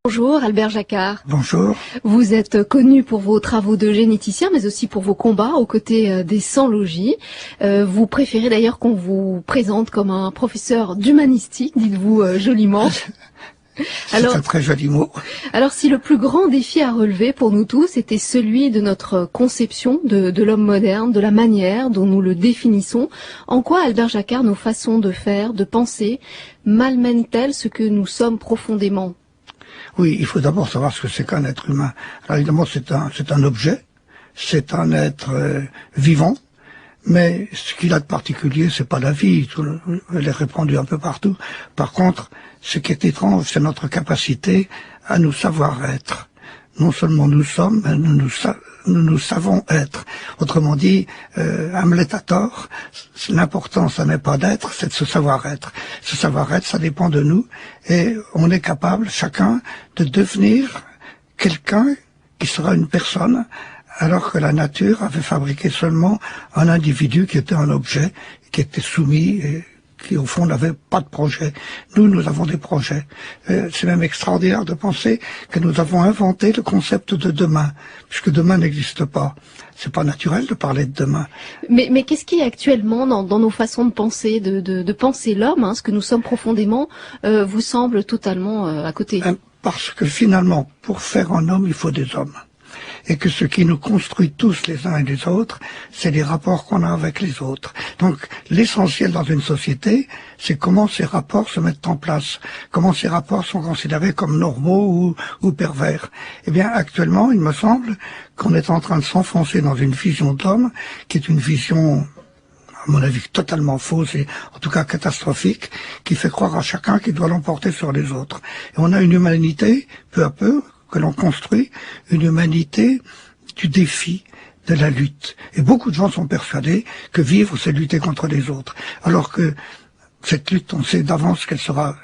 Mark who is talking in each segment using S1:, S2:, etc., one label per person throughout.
S1: Bonjour Albert Jacquard.
S2: Bonjour.
S1: Vous êtes connu pour vos travaux de généticien, mais aussi pour vos combats aux côtés des sans-logis. Vous préférez d'ailleurs qu'on vous présente comme un professeur d'humanistique, dites-vous joliment.
S2: C'est un très joli mot.
S1: Alors si le plus grand défi à relever pour nous tous était celui de notre conception de l'homme moderne, de la manière dont nous le définissons, en quoi, Albert Jacquard, nos façons de faire, de penser, malmènent-elles ce que nous sommes profondément ?
S2: Oui, il faut d'abord savoir ce que c'est qu'un être humain. Alors évidemment, c'est un objet, c'est un être vivant, mais ce qu'il a de particulier, c'est pas la vie, elle est répandue un peu partout. Par contre, ce qui est étrange, c'est notre capacité à nous savoir être. Non seulement nous sommes, mais nous savons être. Autrement dit, Hamlet a tort, l'important, ça n'est pas d'être, c'est de se savoir être. Ce savoir-être, ça dépend de nous, et on est capable, chacun, de devenir quelqu'un qui sera une personne, alors que la nature avait fabriqué seulement un individu qui était un objet, qui était soumis et qui au fond n'avait pas de projet. Nous avons des projets. C'est même extraordinaire de penser que nous avons inventé le concept de demain, puisque demain n'existe pas. C'est pas naturel de parler de demain.
S1: Mais qu'est-ce qui est actuellement dans nos façons de penser, de penser l'homme, ce que nous sommes profondément, vous semble totalement à côté?
S2: Parce que finalement, pour faire un homme, il faut des hommes. Et que ce qui nous construit tous les uns et les autres, c'est les rapports qu'on a avec les autres. Donc l'essentiel dans une société, c'est comment ces rapports se mettent en place, comment ces rapports sont considérés comme normaux ou pervers. Eh bien actuellement, il me semble qu'on est en train de s'enfoncer dans une vision d'homme qui est une vision, à mon avis, totalement fausse et en tout cas catastrophique, qui fait croire à chacun qu'il doit l'emporter sur les autres. Et on a une humanité, peu à peu, que l'on construit, une humanité du défi, de la lutte. Et beaucoup de gens sont persuadés que vivre, c'est lutter contre les autres. Alors que cette lutte, on sait d'avance qu'elle sera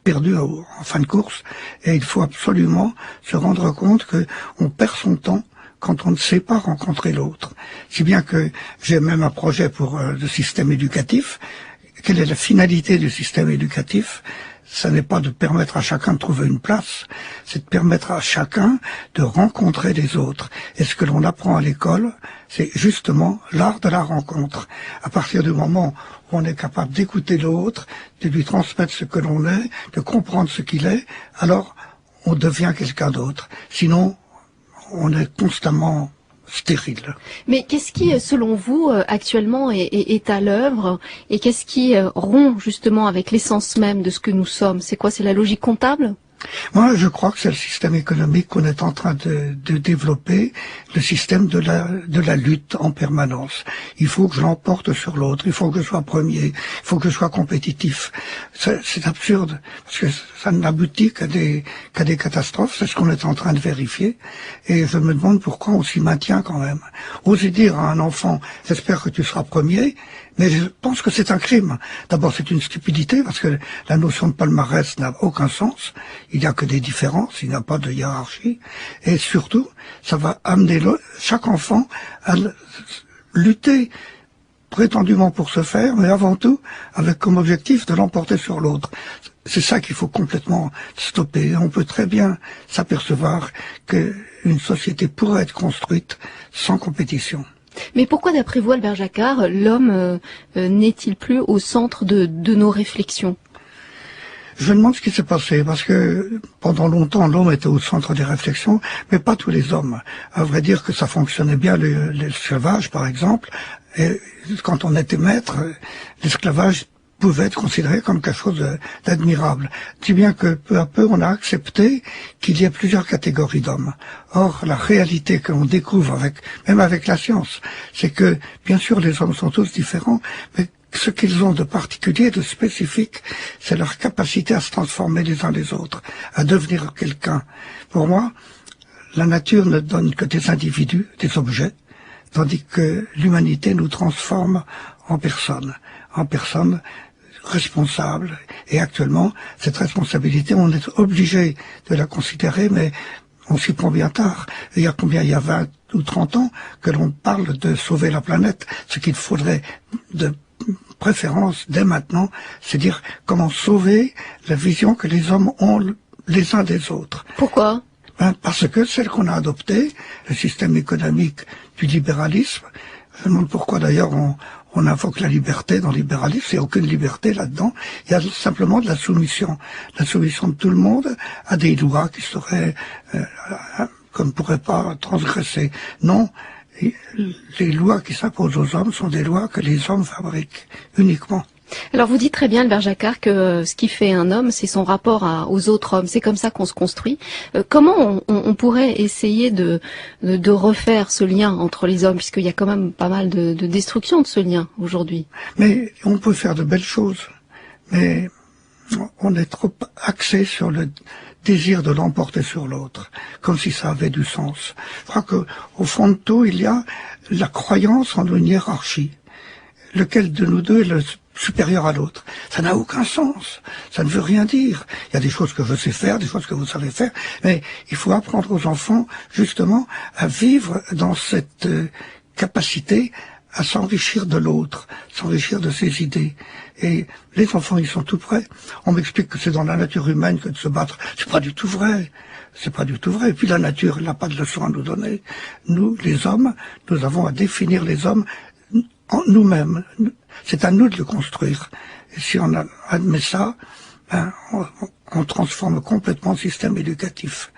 S2: perdue en fin de course, et il faut absolument se rendre compte que on perd son temps quand on ne sait pas rencontrer l'autre. Si bien que j'ai même un projet pour le système éducatif. Quelle est la finalité du système éducatif ? Ça n'est pas de permettre à chacun de trouver une place, c'est de permettre à chacun de rencontrer les autres. Et ce que l'on apprend à l'école, c'est justement l'art de la rencontre. À partir du moment où on est capable d'écouter l'autre, de lui transmettre ce que l'on est, de comprendre ce qu'il est, alors on devient quelqu'un d'autre. Sinon, on est constamment stérile.
S1: Mais qu'est-ce qui, selon vous, actuellement est à l'œuvre et qu'est-ce qui rompt justement avec l'essence même de ce que nous sommes? C'est quoi? C'est la logique comptable?
S2: Moi, je crois que c'est le système économique qu'on est en train de développer, le système de la lutte en permanence. Il faut que je l'emporte sur l'autre, il faut que je sois premier, il faut que je sois compétitif. C'est absurde, parce que ça n'aboutit qu'à des catastrophes, c'est ce qu'on est en train de vérifier. Et je me demande pourquoi on s'y maintient quand même. Oser dire à un enfant, j'espère que tu seras premier, mais je pense que c'est un crime. D'abord, c'est une stupidité, parce que la notion de palmarès n'a aucun sens. Il n'y a que des différences, il n'y a pas de hiérarchie. Et surtout, ça va amener chaque enfant à lutter prétendument pour se faire, mais avant tout, avec comme objectif de l'emporter sur l'autre. C'est ça qu'il faut complètement stopper. On peut très bien s'apercevoir qu'une société pourrait être construite sans compétition.
S1: Mais pourquoi, d'après vous, Albert Jacquard, l'homme n'est-il plus au centre de nos réflexions?
S2: Je me demande ce qui s'est passé, parce que pendant longtemps, l'homme était au centre des réflexions, mais pas tous les hommes. À vrai dire que ça fonctionnait bien, l'esclavage, par exemple, et quand on était maître, l'esclavage pouvait être considéré comme quelque chose d'admirable. Si bien que peu à peu, on a accepté qu'il y ait plusieurs catégories d'hommes. Or, la réalité que l'on découvre même avec la science, c'est que, bien sûr, les hommes sont tous différents, mais ce qu'ils ont de particulier, de spécifique, c'est leur capacité à se transformer les uns les autres, à devenir quelqu'un. Pour moi, la nature ne donne que des individus, des objets, tandis que l'humanité nous transforme en personnes responsables. Et actuellement, cette responsabilité, on est obligé de la considérer, mais on s'y prend bien tard. Il y a 20 ou 30 ans que l'on parle de sauver la planète, ce qu'il faudrait de préférence dès maintenant, c'est dire comment sauver la vision que les hommes ont les uns des autres.
S1: Pourquoi?
S2: Parce que celle qu'on a adoptée, le système économique du libéralisme, je me demande pourquoi d'ailleurs on invoque la liberté dans le libéralisme, il n'y a aucune liberté là-dedans, il y a simplement de la soumission de tout le monde à des lois qui seraient, qu'on ne pourrait pas transgresser. Non, les lois qui s'imposent aux hommes sont des lois que les hommes fabriquent uniquement.
S1: Alors vous dites très bien, Albert Jacquard, que ce qui fait un homme, c'est son rapport aux autres hommes. C'est comme ça qu'on se construit. Comment on pourrait essayer de refaire ce lien entre les hommes, puisqu'il y a quand même pas mal de destruction de ce lien aujourd'hui?
S2: Mais on peut faire de belles choses, mais on est trop axé sur le désir de l'emporter sur l'autre, comme si ça avait du sens. Je crois que au fond de tout, il y a la croyance en une hiérarchie. Lequel de nous deux est le supérieur à l'autre? Ça n'a aucun sens. Ça ne veut rien dire. Il y a des choses que je sais faire, des choses que vous savez faire, mais il faut apprendre aux enfants, justement, à vivre dans cette capacité à s'enrichir de l'autre, s'enrichir de ses idées. Et les enfants, ils sont tout prêts. On m'explique que c'est dans la nature humaine que de se battre. C'est pas du tout vrai. C'est pas du tout vrai. Et puis la nature, elle n'a pas de leçon à nous donner. Nous, les hommes, nous avons à définir les hommes en nous-mêmes. C'est à nous de le construire. Et si on admet ça, on transforme complètement le système éducatif.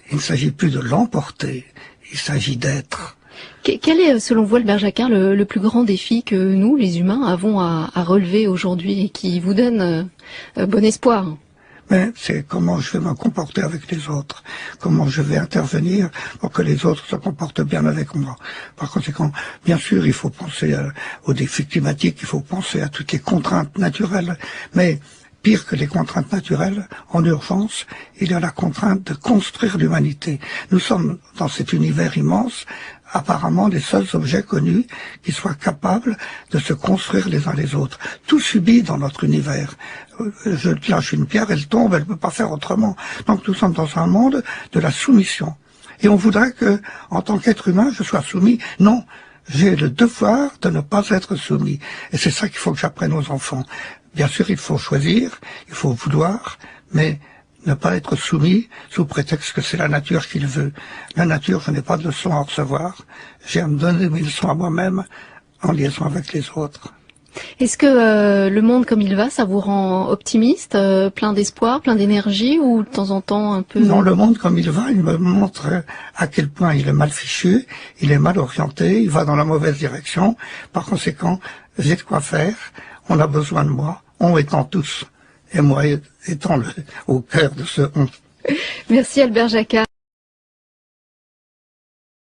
S2: Il ne s'agit plus de l'emporter, il s'agit d'être.
S1: Quel est, selon vous, Albert Jacquard, le plus grand défi que nous, les humains, avons à relever aujourd'hui et qui vous donne bon espoir?
S2: Mais c'est comment je vais me comporter avec les autres, comment je vais intervenir pour que les autres se comportent bien avec moi. Par conséquent, bien sûr, il faut penser aux défis climatiques, il faut penser à toutes les contraintes naturelles, mais pire que les contraintes naturelles, en urgence, il y a la contrainte de construire l'humanité. Nous sommes dans cet univers immense, apparemment les seuls objets connus qui soient capables de se construire les uns les autres. Tout subit dans notre univers. Je lâche une pierre, elle tombe, elle ne peut pas faire autrement. Donc nous sommes dans un monde de la soumission. Et on voudrait que, en tant qu'être humain, je sois soumis. Non, j'ai le devoir de ne pas être soumis. Et c'est ça qu'il faut que j'apprenne aux enfants. Bien sûr, il faut choisir, il faut vouloir, mais ne pas être soumis sous prétexte que c'est la nature qui le veut. La nature, je n'ai pas de leçons à recevoir. J'ai à me donner mes leçons à moi-même en liaison avec les autres.
S1: Est-ce que le monde comme il va, ça vous rend optimiste, plein d'espoir, plein d'énergie, ou de temps en temps un peu...
S2: Non, le monde comme il va, il me montre à quel point il est mal fichu, il est mal orienté, il va dans la mauvaise direction. Par conséquent, j'ai de quoi faire, on a besoin de moi, on étant tous, et moi étant au cœur de ce on.
S1: Merci Albert Jacquard.